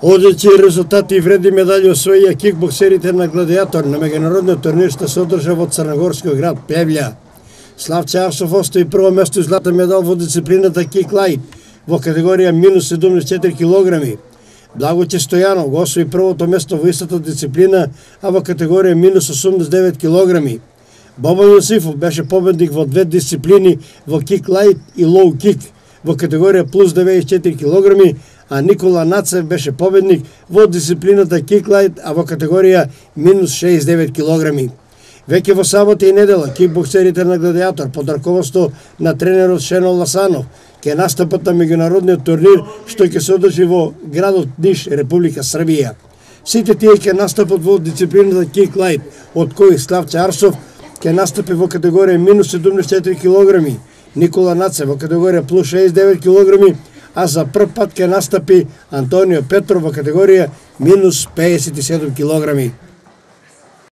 Одлични резултати и вредни медали освоија кикбоксерите на Гладиатор на меѓународниот турнир што се одржа во црногорскиот град Певља. Славче Арсов остави прво место и златен медал во дисциплината кик лајт во категорија минус 74 килограми. Благојче Стојанов го освои првото место во истата дисциплина, а во категорија минус 89 килограми. Бобан Јосифов беше победник во две дисциплини во кик лајт и лоу кик во категорија плюс 94 килограми, а Никола Нацев беше победник во дисциплината кик лајт, а во категорија минус 69 килограми. Веќе во сабота и недела кикбоксерите на Гладиатор под раководство на тренерот Шено Ласанов ќе настапат на меѓународниот турнир што ќе се одржи во градот Ниш, Република Србија. Сите тие ќе настапат во дисциплината кик лајт, од кои Славче Арсов ќе настапи во категорија минус 74 килограми, Никола Нацев во категорија плюс 69 килограми, а за прв пат ќе настапи Антонио Петров во категорија минус 57 килограми.